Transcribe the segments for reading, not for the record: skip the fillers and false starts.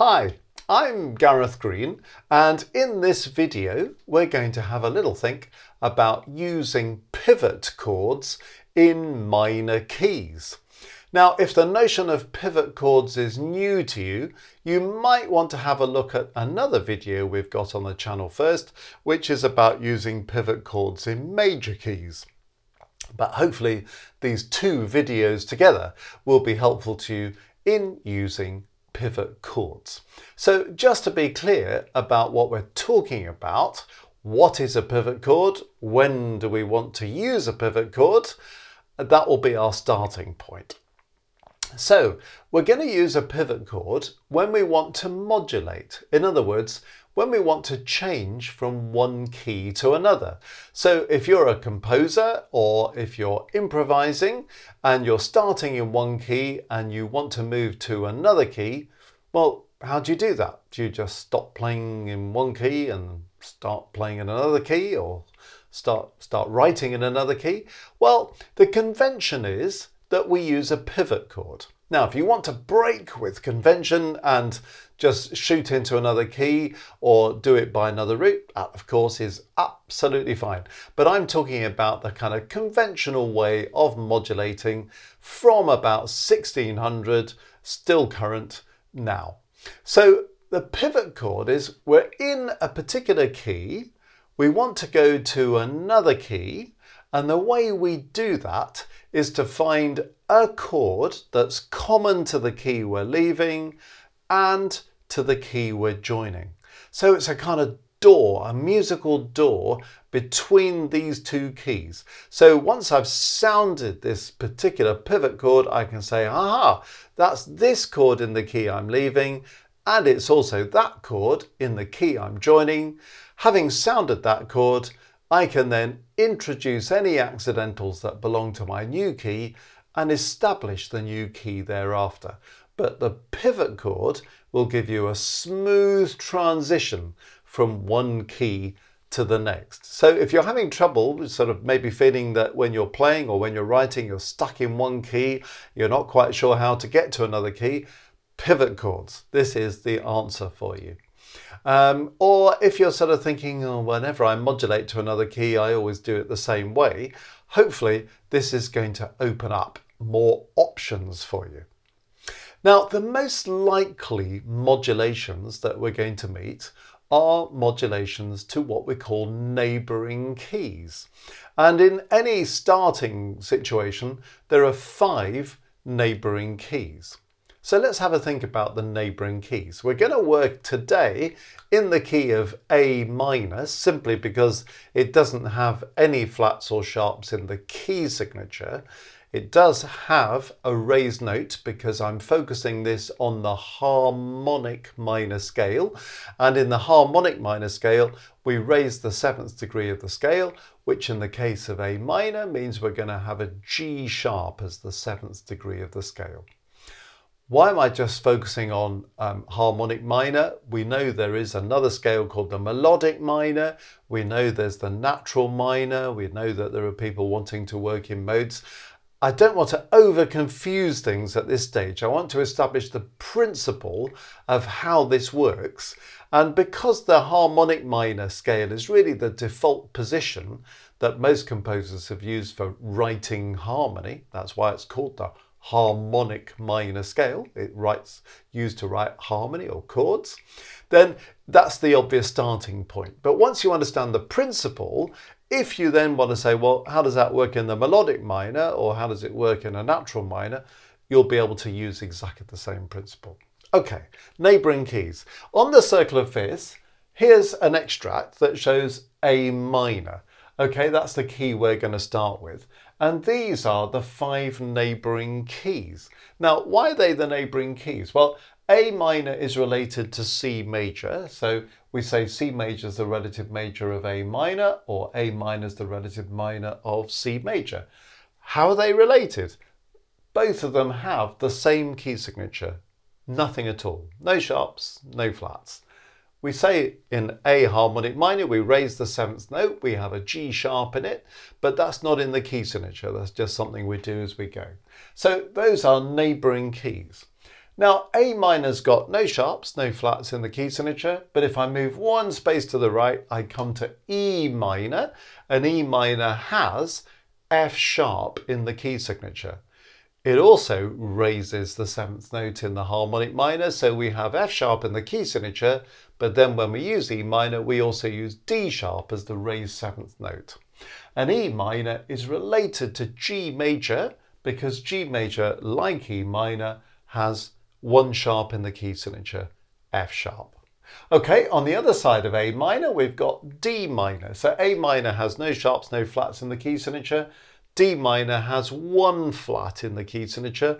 Hi, I'm Gareth Green, and in this video we're going to have a little think about using pivot chords in minor keys. Now, if the notion of pivot chords is new to you, you might want to have a look at another video we've got on the channel first, which is about using pivot chords in major keys. But hopefully these two videos together will be helpful to you in using pivot chords. So just to be clear about what we're talking about, what is a pivot chord? When do we want to use a pivot chord? That will be our starting point. So we're going to use a pivot chord when we want to modulate. In other words, when we want to change from one key to another. So if you're a composer or if you're improvising and you're starting in one key and you want to move to another key, well, how do you do that? Do you just stop playing in one key and start playing in another key, or start writing in another key? Well, the convention is that we use a pivot chord. Now, if you want to break with convention and just shoot into another key or do it by another route, that of course is absolutely fine. But I'm talking about the kind of conventional way of modulating from about 1600, still current now. So the pivot chord is we're in a particular key, we want to go to another key, and the way we do that is to find a chord that's common to the key we're leaving and to the key we're joining. So it's a kind of door, a musical door between these two keys. So once I've sounded this particular pivot chord, I can say, aha, that's this chord in the key I'm leaving, and it's also that chord in the key I'm joining. Having sounded that chord, I can then introduce any accidentals that belong to my new key and establish the new key thereafter. But the pivot chord will give you a smooth transition from one key to the next. So if you're having trouble, sort of maybe feeling that when you're playing or when you're writing, you're stuck in one key, you're not quite sure how to get to another key, pivot chords. This is the answer for you. Or if you're sort of thinking, oh, whenever I modulate to another key, I always do it the same way, hopefully this is going to open up more options for you. Now, the most likely modulations that we're going to meet are modulations to what we call neighbouring keys. And in any starting situation, there are 5 neighbouring keys. So let's have a think about the neighbouring keys. We're going to work today in the key of A minor, simply because it doesn't have any flats or sharps in the key signature. It does have a raised note because I'm focusing this on the harmonic minor scale. And in the harmonic minor scale, we raise the 7th degree of the scale, which in the case of A minor means we're going to have a G sharp as the 7th degree of the scale. Why am I just focusing on harmonic minor? We know there is another scale called the melodic minor. We know there's the natural minor. We know that there are people wanting to work in modes. I don't want to over confuse things at this stage. I want to establish the principle of how this works. And because the harmonic minor scale is really the default position that most composers have used for writing harmony, that's why it's called the harmonic minor scale, used to write harmony or chords, then that's the obvious starting point. But once you understand the principle, if you then want to say, well, how does that work in the melodic minor, or how does it work in a natural minor, you'll be able to use exactly the same principle. Okay, neighbouring keys. On the circle of fifths, here's an extract that shows A minor. Okay, that's the key we're going to start with. And these are the 5 neighbouring keys. Now, why are they the neighbouring keys? Well, A minor is related to C major. So we say C major is the relative major of A minor, or A minor is the relative minor of C major. How are they related? Both of them have the same key signature. Nothing at all. No sharps, no flats. We say in A harmonic minor, we raise the 7th note, we have a G sharp in it, but that's not in the key signature. That's just something we do as we go. So those are neighbouring keys. Now, A minor's got no sharps, no flats in the key signature, but if I move one space to the right, I come to E minor, and E minor has F sharp in the key signature. It also raises the 7th note in the harmonic minor, so we have F sharp in the key signature, but then when we use E minor, we also use D sharp as the raised 7th note. And E minor is related to G major because G major, like E minor, has 1 sharp in the key signature, F sharp. Okay, on the other side of A minor, we've got D minor. So A minor has no sharps, no flats in the key signature. D minor has 1 flat in the key signature,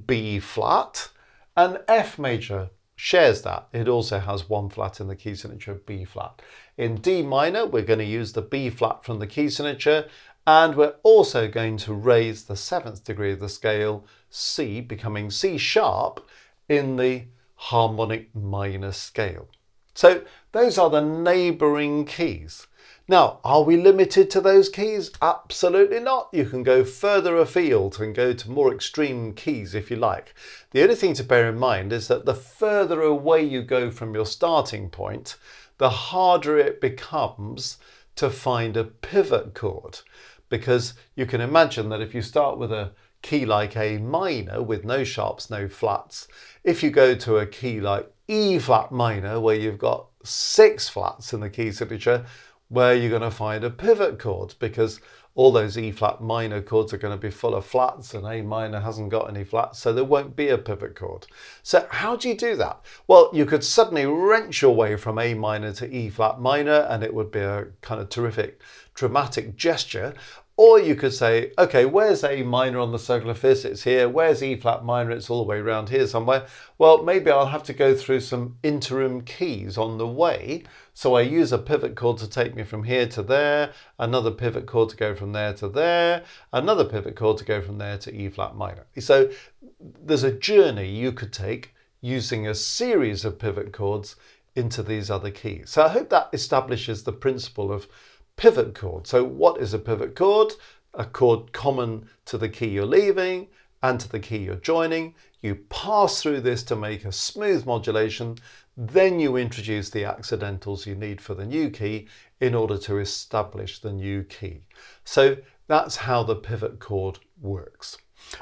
B flat, and F major shares that. It also has 1 flat in the key signature, B flat. In D minor, we're going to use the B flat from the key signature, and we're also going to raise the 7th degree of the scale, C, becoming C sharp in the harmonic minor scale. So those are the neighbouring keys. Now, are we limited to those keys? Absolutely not. You can go further afield and go to more extreme keys if you like. The only thing to bear in mind is that the further away you go from your starting point, the harder it becomes to find a pivot chord. Because you can imagine that if you start with a key like A minor with no sharps, no flats, if you go to a key like E flat minor where you've got 6 flats in the key signature, where you're going to find a pivot chord, because all those E flat minor chords are going to be full of flats and A minor hasn't got any flats, so there won't be a pivot chord. So how do you do that? Well, you could suddenly wrench your way from A minor to E flat minor and it would be a kind of terrific dramatic gesture. Or you could say, okay, where's A minor on the circular fifths? It's here. Where's E flat minor? It's all the way around here somewhere. Well, maybe I'll have to go through some interim keys on the way. So I use a pivot chord to take me from here to there, another pivot chord to go from there to there, another pivot chord to go from there to E flat minor. So there's a journey you could take using a series of pivot chords into these other keys. So I hope that establishes the principle of pivot chord. So what is a pivot chord? A chord common to the key you're leaving and to the key you're joining. You pass through this to make a smooth modulation. Then you introduce the accidentals you need for the new key in order to establish the new key. So that's how the pivot chord works.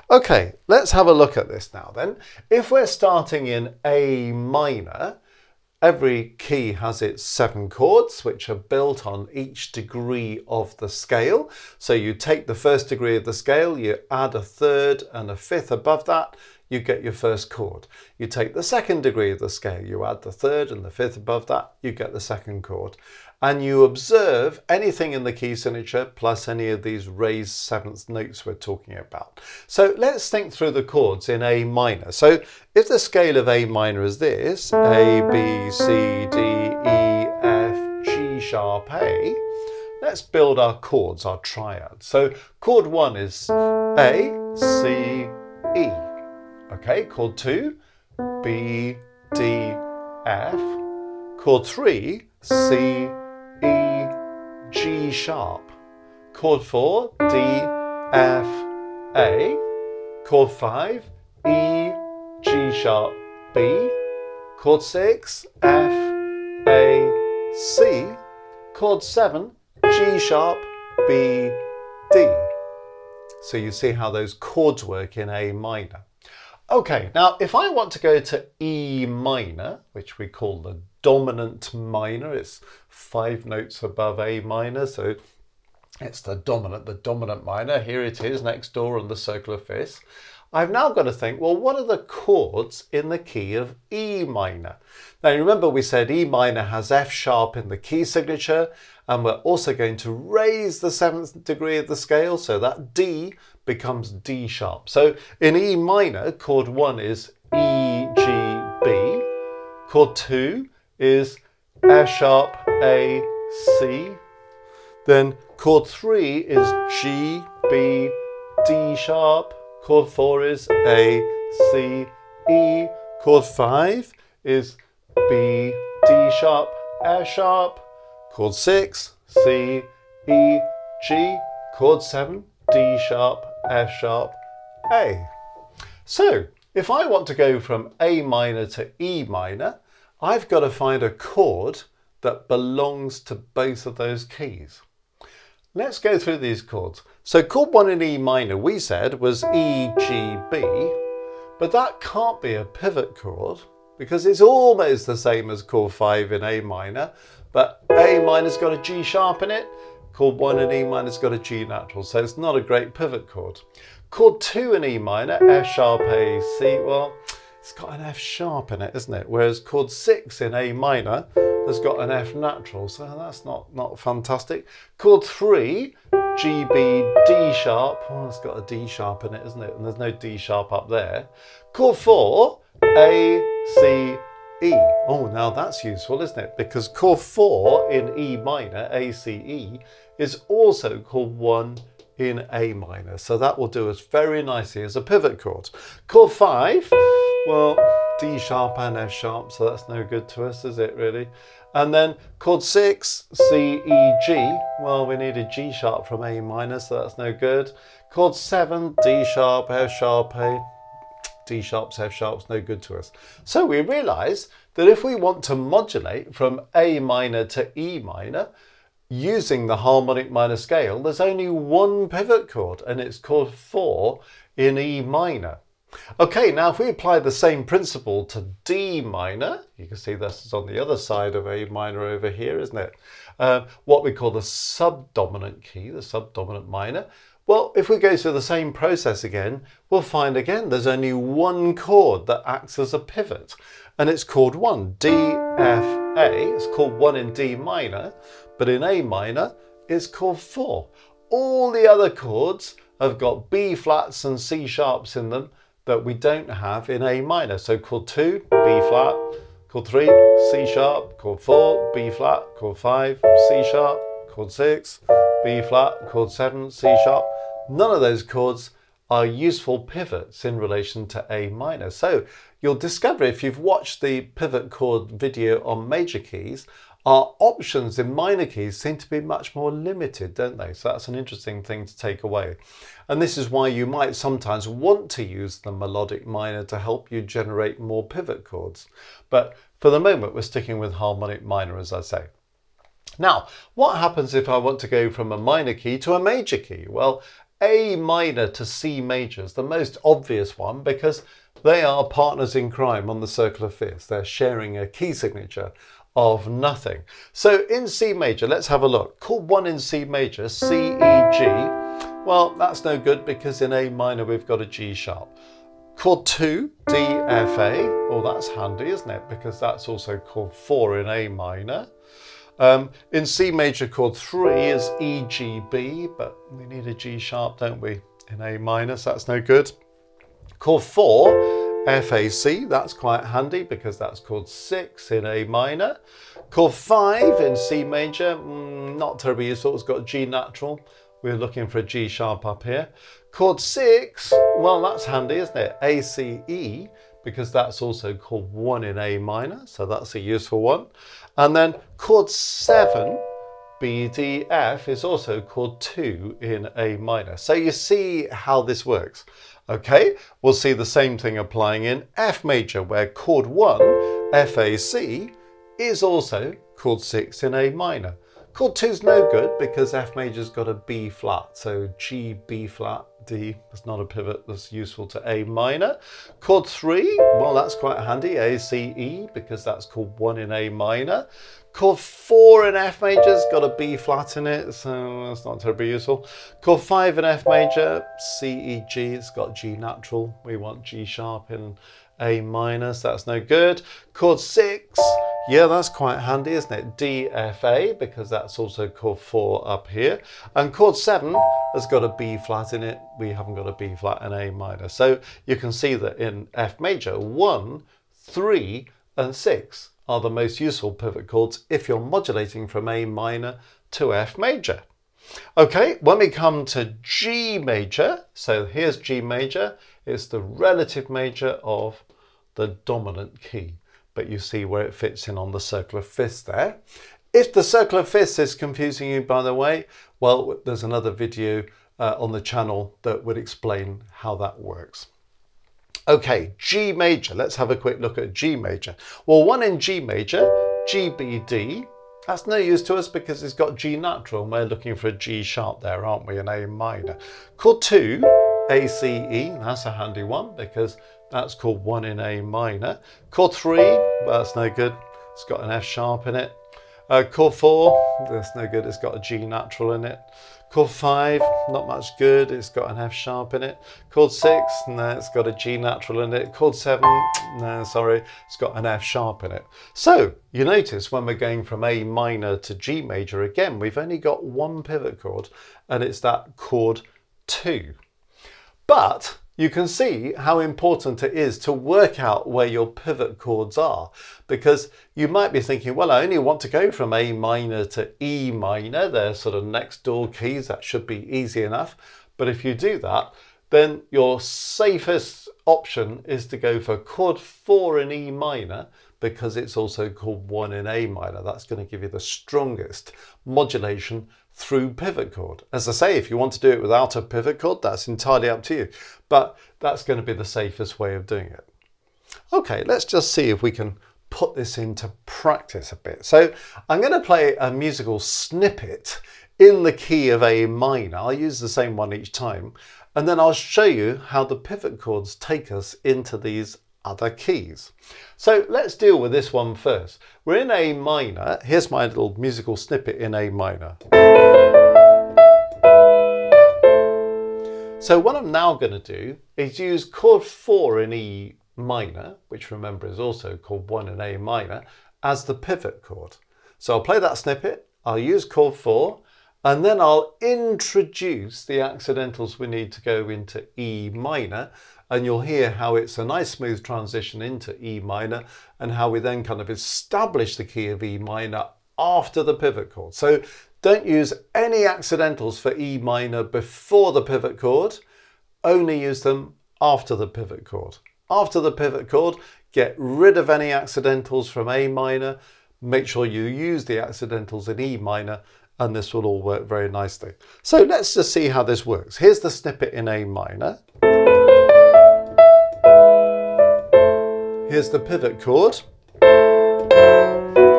Okay, let's have a look at this now then. If we're starting in A minor, every key has its 7 chords, which are built on each degree of the scale. So you take the 1st degree of the scale, you add a 3rd and a 5th above that, you get your 1st chord. You take the 2nd degree of the scale, you add the 3rd and the 5th above that, you get the 2nd chord. And you observe anything in the key signature plus any of these raised 7th notes we're talking about. So let's think through the chords in A minor. So if the scale of A minor is this, A, B, C, D, E, F, G sharp, A, let's build our chords, our triad. So chord 1 is A, C, E. Okay, chord 2, B, D, F. Chord 3, C, E, G sharp. Chord 4, D, F, A. Chord 5, E, G sharp, B. Chord 6, F, A, C. Chord 7, G sharp, B, D. So you see how those chords work in A minor. Okay, now if I want to go to E minor, which we call the dominant minor, it's 5 notes above A minor, so it's the dominant minor. Here it is next door on the circular fifths. I've now got to think, well, what are the chords in the key of E minor? Now, remember we said E minor has F sharp in the key signature, and we're also going to raise the 7th degree of the scale, so that D becomes D sharp. So in E minor, chord 1 is E, G, B. Chord 2 is F sharp, A, C. Then chord 3 is G, B, D sharp. Chord 4 is A, C, E. Chord 5 is B, D sharp, F sharp. Chord 6, C, E, G. Chord 7, D sharp, F sharp, A. So if I want to go from A minor to E minor, I've got to find a chord that belongs to both of those keys. Let's go through these chords. So chord 1 in E minor, we said, was E, G, B, but that can't be a pivot chord because it's almost the same as chord 5 in A minor, but A minor's got a G sharp in it, chord 1 in E minor's got a G natural, so it's not a great pivot chord. Chord 2 in E minor, F sharp, A, C, well, it's got an F sharp in it, isn't it? Whereas chord 6 in A minor has got an F natural, so that's not fantastic. Chord 3, G, B, D sharp, well, it's got a D sharp in it, isn't it? And there's no D sharp up there. Chord 4, A, C, E. Oh, now that's useful, isn't it? Because chord 4 in E minor, A, C, E, is also chord 1 in A minor. So that will do us very nicely as a pivot chord. Chord 5, well, D sharp and F sharp, so that's no good to us, is it really? And then chord 6, C, E, G, well, we need a G sharp from A minor, so that's no good. Chord 7, D sharp, F sharp, A, D sharps, F sharps, no good to us. So we realise that if we want to modulate from A minor to E minor, using the harmonic minor scale, there's only one pivot chord, and it's chord 4 in E minor. Okay, now if we apply the same principle to D minor, you can see this is on the other side of A minor over here, isn't it? What we call the subdominant key, the subdominant minor. Well, if we go through the same process again, we'll find again there's only one chord that acts as a pivot, and it's chord 1, D, F, A. It's chord 1 in D minor, but in A minor it's chord 4. All the other chords have got B flats and C sharps in them that we don't have in A minor. So chord 2, B flat, chord 3, C sharp, chord 4, B flat, chord 5, C sharp, chord 6, B flat, chord 7, C sharp. None of those chords are useful pivots in relation to A minor. So you'll discover, if you've watched the pivot chord video on major keys, our options in minor keys seem to be much more limited, don't they? So that's an interesting thing to take away. And this is why you might sometimes want to use the melodic minor to help you generate more pivot chords. But for the moment, we're sticking with harmonic minor, as I say. Now, what happens if I want to go from a minor key to a major key? Well, A minor to C major is the most obvious one because they are partners in crime on the circle of fifths. They're sharing a key signature of nothing. So in C major, let's have a look. Chord 1 in C major, C, E, G. Well, that's no good because in A minor we've got a G sharp. Chord 2, D, F, A. Oh, that's handy, isn't it? Because that's also chord 4 in A minor. In C major, chord 3 is E, G, B, but we need a G sharp, don't we, in A minor, so that's no good. Chord 4, F, A, C, that's quite handy because that's chord 6 in A minor. Chord 5 in C major, not terribly useful, it's got G natural. We're looking for a G sharp up here. Chord 6, well, that's handy, isn't it? A, C, E, because that's also chord 1 in A minor, so that's a useful one. And then chord 7, B, D, F, is also chord 2 in A minor. So you see how this works. Okay, we'll see the same thing applying in F major, where chord 1, F, A, C, is also chord 6 in A minor. Chord 2 is no good because F major's got a B flat, so G, B flat, D is not a pivot that's useful to A minor. Chord 3, well, that's quite handy, A, C, E, because that's chord 1 in A minor. Chord 4 in F major's got a B flat in it, so that's not terribly useful. Chord 5 in F major, C, E, G, it's got G natural. We want G sharp in A minor, so that's no good. Chord 6, yeah, that's quite handy, isn't it? D, F, A, because that's also chord 4 up here. And chord 7 has got a B flat in it. We haven't got a B flat in A minor. So you can see that in F major, 1, 3, and 6 are the most useful pivot chords if you're modulating from A minor to F major. Okay, when we come to G major, so here's G major, it's the relative major of the dominant key. But you see where it fits in on the circle of fifths there. If the circle of fifths is confusing you, by the way, well, there's another video on the channel that would explain how that works. Okay, G major. Let's have a quick look at G major. Well, 1 in G major, G, B, D. That's no use to us because it's got G natural. We're looking for a G sharp there, aren't we, in A minor. Chord 2, A, C, E. That's a handy one because that's chord 1 in A minor. Chord 3, well, that's no good. It's got an F sharp in it. Chord 4, that's no good. It's got a G natural in it. Chord 5, not much good. It's got an F sharp in it. Chord 6, no, it's got a G natural in it. Chord 7, no, sorry, it's got an F sharp in it. So you notice when we're going from A minor to G major again, we've only got one pivot chord, and it's that chord 2. But you can see how important it is to work out where your pivot chords are, because you might be thinking, well, I only want to go from A minor to E minor. They're sort of next door keys. That should be easy enough. But if you do that, then your safest option is to go for chord 4 in E minor, because it's also chord 1 in A minor. That's going to give you the strongest modulation through pivot chord. As I say, if you want to do it without a pivot chord, that's entirely up to you, but that's going to be the safest way of doing it. Okay, let's just see if we can put this into practice a bit. So I'm going to play a musical snippet in the key of A minor. I'll use the same one each time, and then I'll show you how the pivot chords take us into these other keys. So let's deal with this one first. We're in A minor. Here's my little musical snippet in A minor. So what I'm now going to do is use chord 4 in E minor, which remember is also chord 1 in A minor, as the pivot chord. So I'll play that snippet, I'll use chord 4, and then I'll introduce the accidentals we need to go into E minor, and you'll hear how it's a nice smooth transition into E minor, and how we then kind of establish the key of E minor after the pivot chord. So don't use any accidentals for E minor before the pivot chord, only use them after the pivot chord. After the pivot chord, get rid of any accidentals from A minor, make sure you use the accidentals in E minor, and this will all work very nicely. So let's just see how this works. Here's the snippet in A minor. Here's the pivot chord.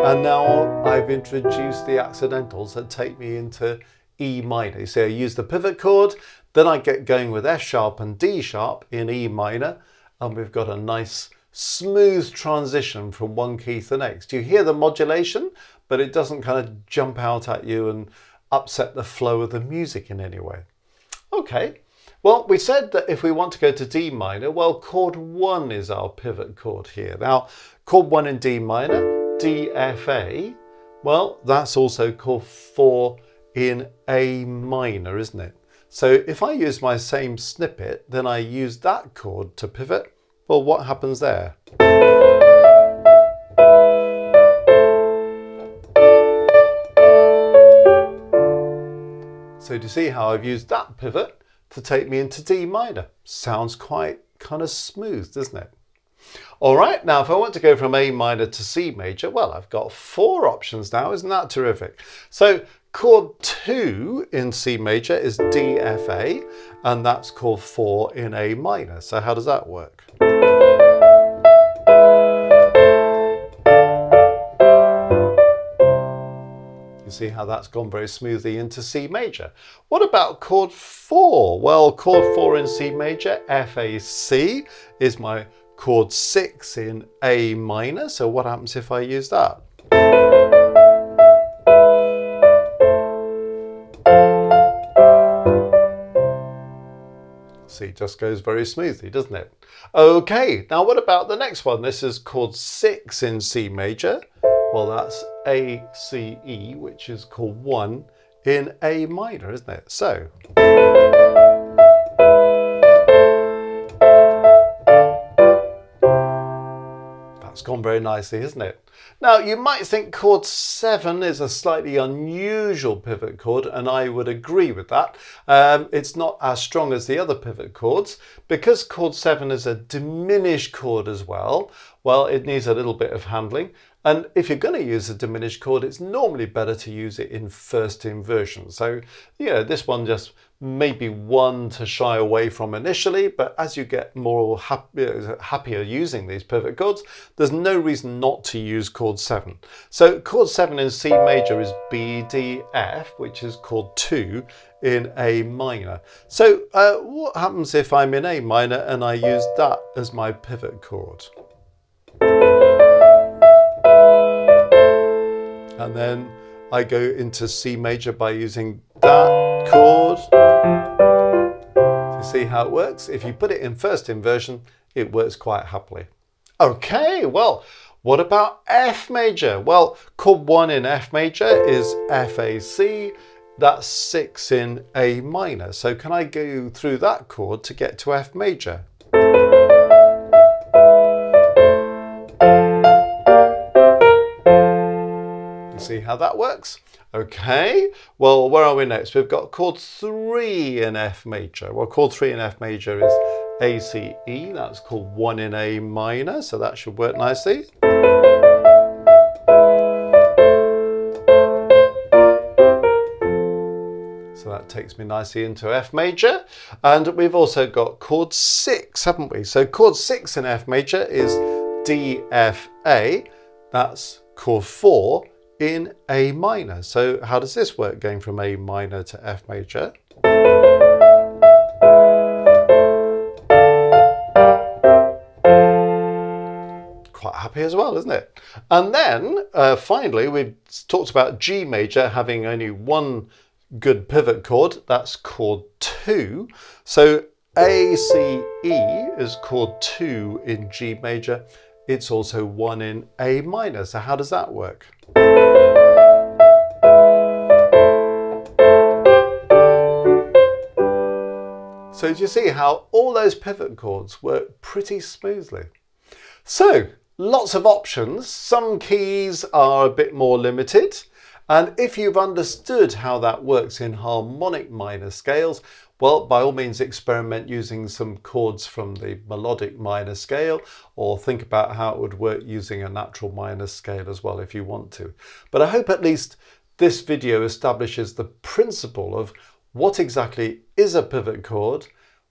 And now I've introduced the accidentals that take me into E minor. You see, I use the pivot chord, then I get going with F sharp and D sharp in E minor, and we've got a nice smooth transition from one key to the next. You hear the modulation, but it doesn't kind of jump out at you and upset the flow of the music in any way. Okay, well, we said that if we want to go to D minor, well, chord 1 is our pivot chord here. Now, chord 1 in D minor, D, F, A, well, that's also chord 4 in A minor, isn't it? So if I use my same snippet, then I use that chord to pivot, well, what happens there? So do you see how I've used that pivot to take me into D minor? Sounds quite kind of smooth, doesn't it? All right, now if I want to go from A minor to C major, well, I've got 4 options now. Isn't that terrific? So chord 2 in C major is D, F, A, and that's chord 4 in A minor. So how does that work? You see how that's gone very smoothly into C major. What about chord 4? Well, chord 4 in C major, F, A, C, is my chord 6 in A minor. So what happens if I use that? See, it just goes very smoothly, doesn't it? Okay, now what about the next one? This is chord 6 in C major. Well, that's A, C, E, which is chord 1 in A minor, isn't it? So that's gone very nicely, isn't it? Now, you might think chord 7 is a slightly unusual pivot chord, and I would agree with that. It's not as strong as the other pivot chords. Because chord 7 is a diminished chord as well, well, it needs a little bit of handling. And if you're going to use a diminished chord, it's normally better to use it in first inversion. So, this one just maybe one to shy away from initially, but as you get more happier using these pivot chords, there's no reason not to use chord 7. So chord 7 in C major is B, D, F, which is chord 2 in A minor. So what happens if I'm in A minor and I use that as my pivot chord? And then I go into C major by using that chord. You see how it works? If you put it in first inversion, it works quite happily. Okay, well, what about F major? Well, chord 1 in F major is F, A, C. That's 6 in A minor. So can I go through that chord to get to F major? See how that works? Okay, well, where are we next? We've got chord 3 in F major. Well, chord 3 in F major is A, C, E. That's chord 1 in A minor, so that should work nicely. So that takes me nicely into F major. And we've also got chord 6, haven't we? So chord 6 in F major is D, F, A. That's chord 4 in A minor. So how does this work going from A minor to F major? Quite happy as well, isn't it? And then finally we've talked about G major having only one good pivot chord. That's chord 2. So A, C, E is chord 2 in G major. It's also 1 in A minor. So how does that work? So do you see how all those pivot chords work pretty smoothly? So lots of options. Some keys are a bit more limited. And if you've understood how that works in harmonic minor scales, well, by all means experiment using some chords from the melodic minor scale, or think about how it would work using a natural minor scale as well if you want to. But I hope at least this video establishes the principle of what exactly is a pivot chord,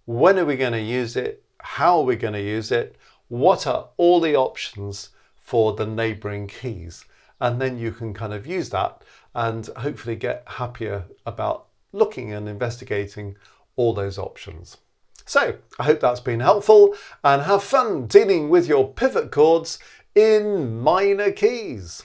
when are we going to use it, how are we going to use it, what are all the options for the neighbouring keys, and then you can kind of use that and hopefully get happier about looking and investigating all those options. So I hope that's been helpful, and have fun dealing with your pivot chords in minor keys.